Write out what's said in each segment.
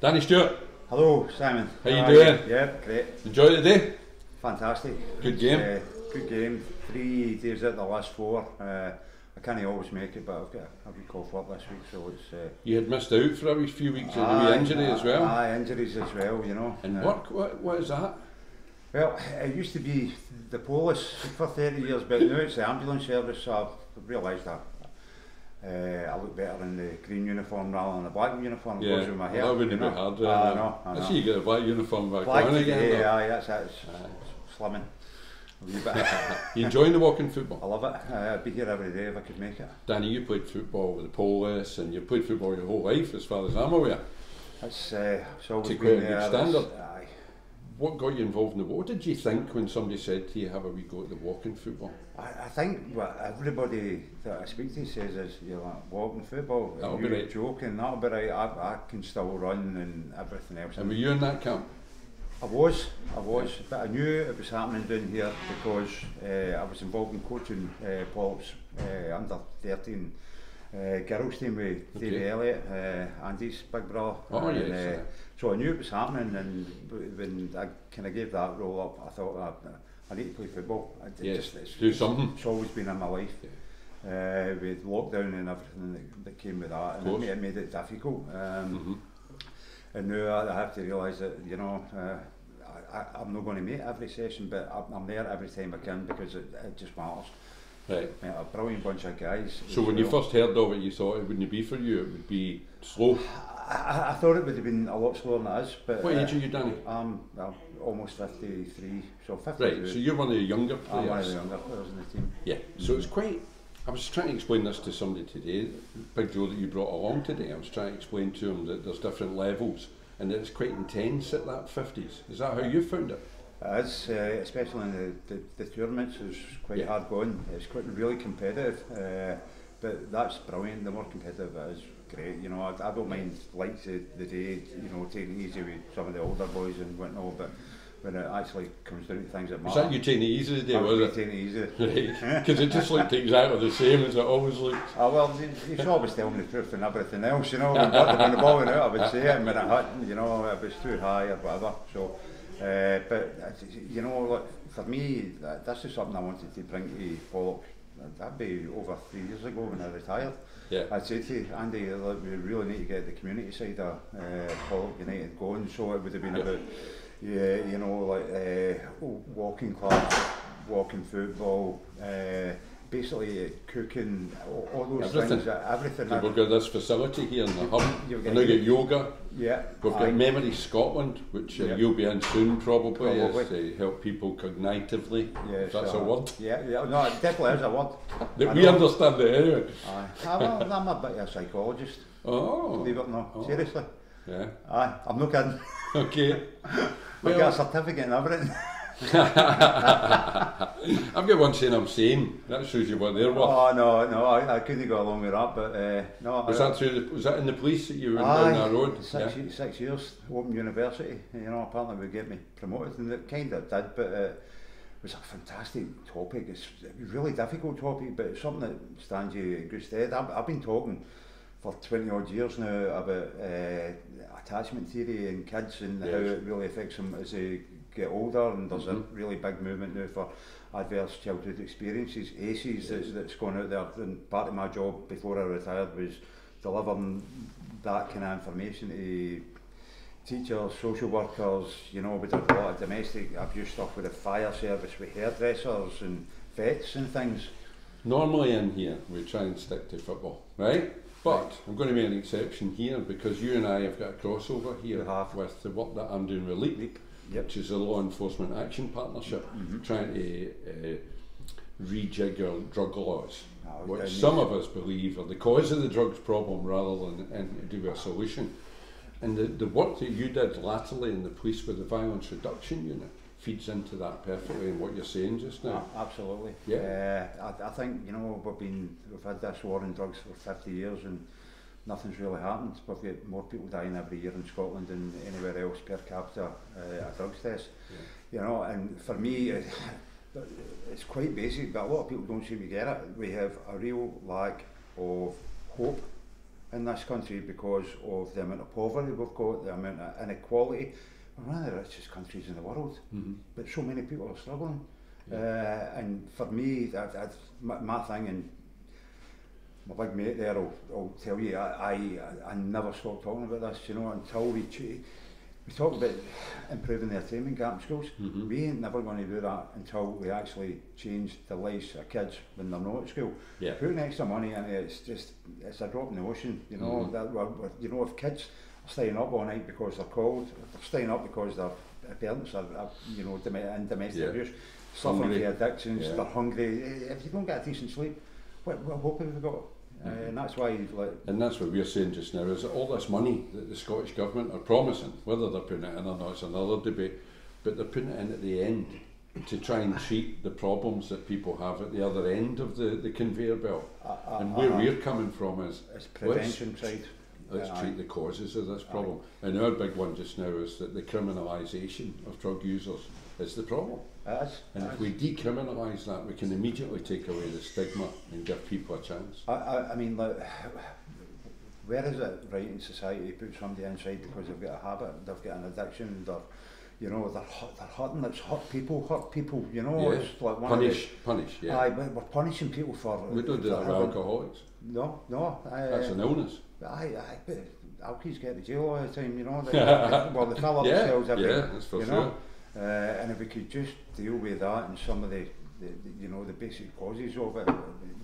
Danny Stuart. Hello, Simon. How you doing? Yeah, great. Enjoy the day? Fantastic. Good game? Good game. 3 days out of the last 4. I can't always make it, but I've got a week off work this week, so it's... You had missed out for a few weeks with a wee injury as well? Aye, injuries as well, you know. And what is that? Well, it used to be the police for 30 years, but now it's the ambulance service, so I've realised that I look better in the green uniform rather than the black uniform. Yeah, goes with my hair, that wouldn't be hard. I know. I see you get a black uniform back on again. Yeah, that's it. It's slimming. You enjoying the walking football? I love it. I'd be here every day if I could make it. Danny, you played football with the police and you played football your whole life as far as I'm aware. It's always quite been a good standard. Aye. What got you involved in the what did you think when somebody said to you, have a wee go at the walking football? I think what everybody that I speak to says is, you're like, walking football, That'll you're be right. joking, that'll be right, I can still run and everything else. And were you in that camp? I was, but I knew it was happening down here because I was involved in coaching Paul's under 13 girls team with Davey Elliott, Andy's big brother. Oh, and, yes. so I knew it was happening, and when I kind of gave that role up, I thought I need to play football. Do something. It's always been in my life. With lockdown and everything that came with that, and it made it difficult. And now I have to realise that, you know, I'm not going to make every session, but I'm there every time I can because it just matters. Right. A brilliant bunch of guys. So when you first heard of it, you thought it wouldn't be for you, it would be slow? I thought it would have been a lot slower than it is. But what age are you, Danny? I'm almost 53, so 52. Right, so you're one of the younger players. I'm one of the younger players in the team. Yeah, so it's quite... I was trying to explain this to somebody today, Big Joe that you brought along today. I was trying to explain to him that there's different levels and that it's quite intense at that 50s. Is that how you found it? It is, especially in the tournaments, it's quite hard going. It's quite really competitive, but that's brilliant. The more competitive it is, great. You know, I don't mind like the day, you know, taking it easy with some of the older boys and whatnot, but when it actually comes down to things that matter. Was that you taking it easy today, was it? Taking it easy. Right, because it just looked exactly the same as it always looks. Well, you should always tell me the truth and everything else, you know. When the ball went out, I would say it, and when it hit, you know, it was too high or whatever. So, but, you know, like, for me, this is something I wanted to bring to Pollock. That'd be over 3 years ago when I retired. Yeah. I'd say to Andy, look, we really need to get the community side of Pollock United going, so it would have been about, you know, like walking clubs, walking football, basically cooking, all those things, everything. We've got this facility here in the hub. We've now got yoga. Yeah. We've got Memory Scotland, which you'll be in soon probably. To help people cognitively. Yeah, if that's a word. Yeah, no, it definitely is a word. We understand it anyway. I'm a bit of a psychologist. Oh. Believe it or not, seriously. Yeah. I'm not kidding. Okay. I've got a certificate and everything. I've got one saying I'm sane. That shows you what they're worth. Oh no, I couldn't go along with that. But no. Was that in the police that you were down that road? 6 years, Open University. You know, apparently would get me promoted, and it kind of did. But it was a fantastic topic. It's a really difficult topic, but it's something that stands you in good stead. I've been talking for 20 odd years now about attachment theory in kids and how it really affects them as they get older, and there's a really big movement now for adverse childhood experiences, ACEs, that's going out there, and part of my job before I retired was delivering that kind of information to teachers, social workers. You know, we did a lot of domestic abuse stuff with the fire service, with hairdressers and vets and things. Normally in here we try and stick to football, right? But I'm going to make an exception here because you and I have got a crossover here with the work that I'm doing with LEAP, which is a law enforcement action partnership, trying to rejig our drug laws, which some of us believe are the cause of the drugs problem rather than to do a solution. And the work that you did latterly in the police with the violence reduction unit feeds into that perfectly in what you're saying just now. Absolutely. Yeah. I think, you know, we've had this war on drugs for 50 years and nothing's really happened. We've got more people dying every year in Scotland than anywhere else per capita a drugs test. You know, and for me, it's quite basic, but a lot of people don't seem to get it. We have a real lack of hope in this country because of the amount of poverty we've got, the amount of inequality. We're one of the richest countries in the world, but so many people are struggling. And for me, that's my thing, and my big mate there will tell you, I never stop talking about this, you know, until we talk about improving the attainment gap in schools. We ain't never going to do that until we actually change the lives of kids when they're not at school. Putting extra money in it, it's a drop in the ocean, you know. You know, if kids are staying up all night because they're cold, if they're staying up because their parents are you know, in domestic abuse, suffering from addictions, they're hungry. If you don't get a decent sleep, what hope have we got? And that's why, and that's what we're saying just now, is that all this money that the Scottish Government are promising, whether they're putting it in or not, it's another debate, but they're putting it in at the end to try and treat the problems that people have at the other end of the conveyor belt. And where we're coming from is prevention side. Let's treat the causes of this problem. And our big one just now is that the criminalisation of drug users is the problem. And if we decriminalise that, we can immediately take away the stigma and give people a chance. I mean, like, where is it right in society to put somebody inside because they've got a habit, they've got an addiction, you know, they're hurting, it's hurt people, you know. Yes. It's like punish, yeah. Aye, we're punishing people for... We don't do that with alcoholics. No. That's an illness. Aye, but alkies get to jail all the time, you know. They fill up themselves every... Yeah, that's for sure. And if we could just deal with that and some of the you know, the basic causes of it,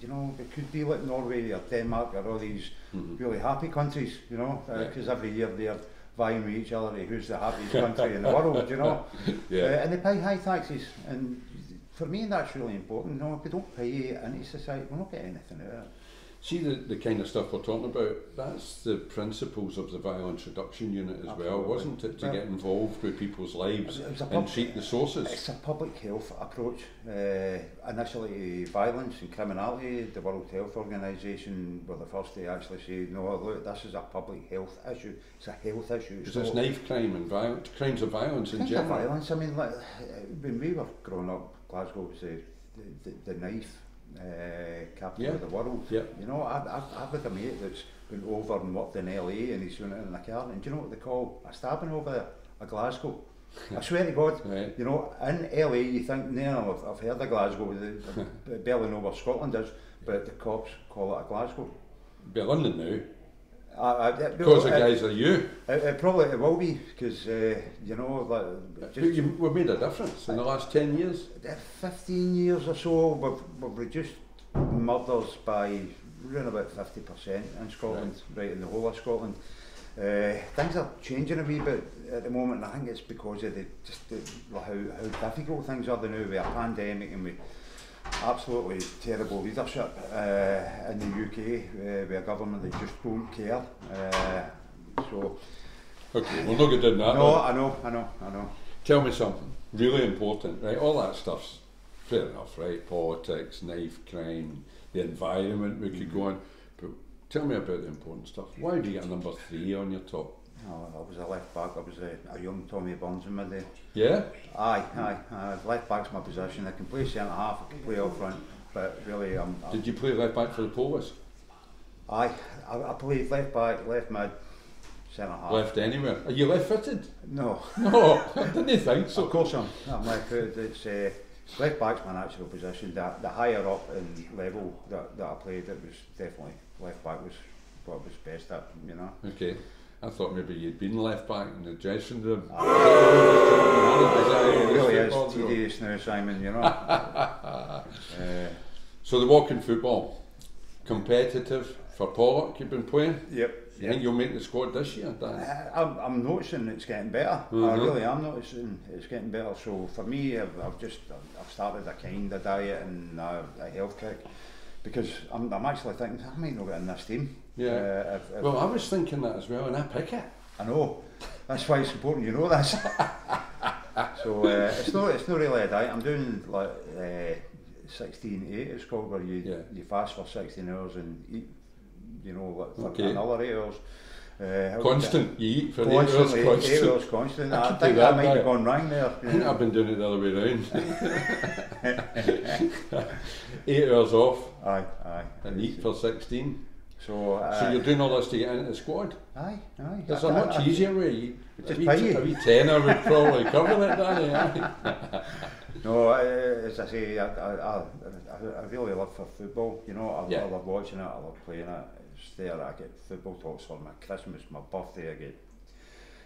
you know, it could be like Norway or Denmark or all these really happy countries, you know, because every year they're vying with each other to who's the happiest country in the world, you know. And they pay high taxes, and for me that's really important. You know, if we don't pay it into society, we're not getting anything out of it. See the kind of stuff we're talking about, that's the principles of the Violence Reduction Unit as well, wasn't it? To get involved with people's lives and treat the sources. It's a public health approach, initially to violence and criminality. The World Health Organisation were the first to actually say, no, look, this is a public health issue, it's a health issue. Because it's knife crime and crimes of violence in general. Crimes of violence, I mean, like, when we were growing up, Glasgow was the knife capital of the world. You know, I've got a mate that's been over and worked in LA and he's doing it in a car, and do you know what they call a stabbing over there? A Glasgow. I swear to God, you know, in LA you think, no, I've heard of Glasgow, I barely know where Scotland is, but the cops call it a Glasgow. Be London now. Because of guys like you. It probably will be, because, you know, like... We've made a difference in the last 10 years. 15 years or so, we've reduced murders by around about 50% in Scotland, right in the whole of Scotland. Things are changing a wee bit at the moment, and I think it's because of how difficult things are now with a pandemic and with absolutely terrible leadership in the UK, with a government that just don't care. So. Okay, we're not going to do that. No, I know. Tell me something really important, right? All that stuff's fair enough, right? Politics, knife crime, the environment we could go on. But tell me about the important stuff. Why do you get a number 3 on your top? Oh, I was a left back. I was a young Tommy Burns in my day. Yeah? Aye. Left back's my position. I can play centre half, I can play up front, but really Did you play left back for the Polish? Aye, I played left back, left mid, centre half. Left anywhere? Are you left footed? No. No, I didn't think so. Of course I'm left footed. It's left back's my natural position. The higher up in level that I played, it was definitely left back was what was best at, you know. Okay. I thought maybe you'd been left back in the dressing room. It really is tedious now, Simon, you know. So the walking football, competitive for Pollock, you've been playing? Yep. You think you'll make the squad this year, Dan? I'm noticing it's getting better. I really am noticing it's getting better. So for me, I've started a kind of diet and a health kick, because I'm actually thinking I might not get in this team. Yeah. Well, I was thinking that as well, and I pick it. I know. That's why it's important you know this. So it's not really a diet. I'm doing like 16-8. It's called, where you fast for 16 hours and eat, you know, like for another 8 hours. Constant. You eat for 8 hours constant. 8 hours constant. I think that might have gone wrong there. I think I've been doing it the other way around. 8 hours off. Aye. And eat for 16. So you're doing all this to get into the squad? Aye. There's a much easier way. Just a pay you. wee tenner would probably cover it, Danny. Aye. No, as I say, I really love for football. You know, I love watching it. I love playing it. It's there. I get football tops for my Christmas, my birthday. I get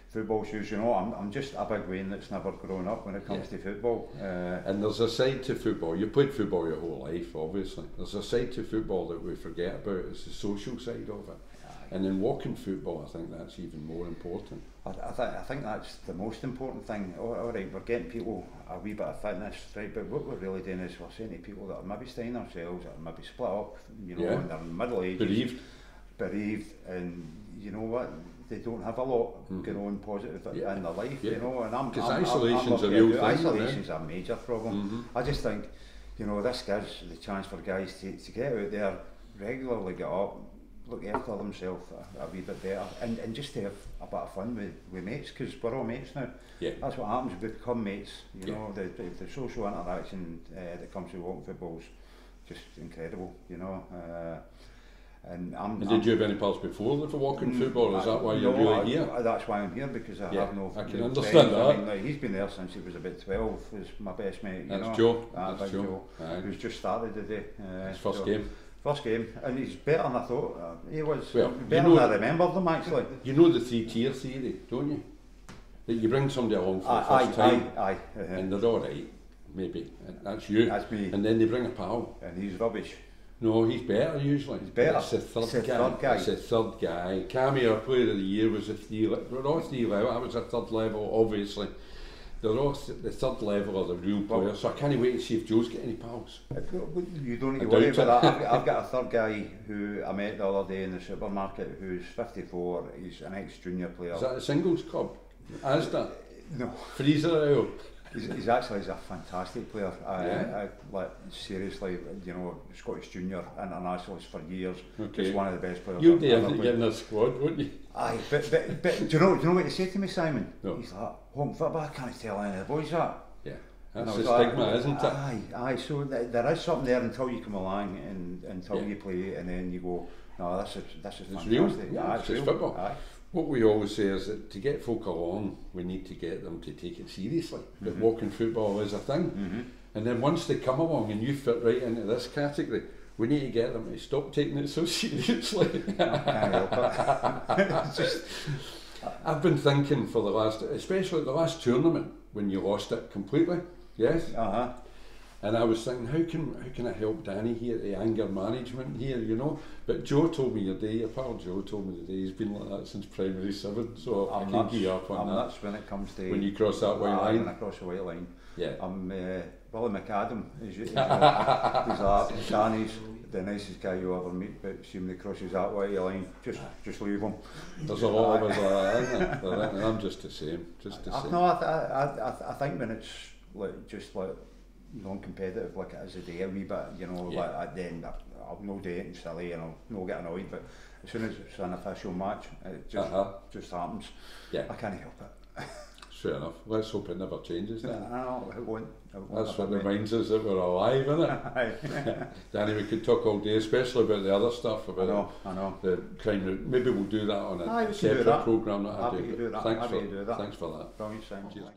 football shoes. You know, I'm just a big Wayne that's never grown up when it comes to football. And there's a side to football. You played football your whole life, obviously. There's a side to football that we forget about. It's the social side of it. And in walking football, I think that's even more important. I think that's the most important thing. All right, we're getting people a wee bit of fitness, right? But what we're really doing is we're saying to people that are maybe staying themselves, that are maybe split up, you know, and they're in middle ages, bereaved, and you know what? They don't have a lot going on positive in their life, you know. And because isolation's a real thing. Isolation's a major problem. I just think, you know, this gives the chance for guys to get out there regularly, get up, look after themselves a wee bit better, and just to have a bit of fun with mates, because we're all mates now. That's what happens, we become mates, you know. The social interaction that comes with walking football's just incredible, you know. And did you have any pals before for walking football? Is that why you're really here? That's why I'm here, because I have no. I can understand that. I mean, like, he's been there since he was about 12. Was my best mate. That's Joe. That's Joe. Who's just started today. His first game. First game, and he's better than I thought. He was better than I remembered him, actually. You know the 3-tier theory, don't you? That you bring somebody along for the first time, and they're all right, maybe. That's you. That's me. And then they bring a pal. And he's rubbish. No, he's better usually. He's better. It's the third guy. It's the third guy. Cammy, our player of the year, was we're all 3 level. I was a third level, obviously. They're all the third level of the real players, so I can't wait to see if Joe's got any pals. You don't need to worry about that. I've got a third guy who I met the other day in the supermarket who's 54. He's an ex-junior player. Is that a singles club? Asda? No. Freezer Ale? He's a fantastic player. Like, seriously, you know, Scottish junior internationalist for years. Just one of the best players. You'd get in the squad, wouldn't you? Aye, but do you know what he said to me, Simon? No. He's like, home football, I can't tell any of the boys that. Yeah, that's the stigma, isn't it? Aye, so there is something there until you come along and until you play, and then you go, no, this is fantastic. Real. Yeah, it's football. Aye. What we always say is that to get folk along, we need to get them to take it seriously. That walking football is a thing. And then once they come along and you fit right into this category, we need to get them to stop taking it so seriously. I've been thinking for the last, especially the last tournament, when you lost it completely, yes? And I was thinking, how can I help Danny here, the anger management here, you know? But Joe told me today, your pal Joe told me today, he's been like that since primary 7, so I can gear up on that. That's when it comes to... When you cross that white line. When I cross the white line. Yeah. I'm Willie McAdam. He's Danny's the nicest guy you'll ever meet, but see when he crosses that white line, just leave him. There's a lot of us like that, isn't there? And I'm just the same, No, I think when it's like just like non-competitive, like it is a day a wee bit, you know, like then I'll no do it and silly and I'll no get annoyed, but as soon as it's an official match, it just happens. Yeah. I can't help it. Fair enough. Let's hope it never changes then. No, it won't. That's what reminds us that we're alive, isn't it? Danny, we could talk all day, especially about the other stuff, about I know. The crime. Maybe we'll do that on a separate programme. Happy to do that. Thanks for that. Brilliant, Simon. Cheers.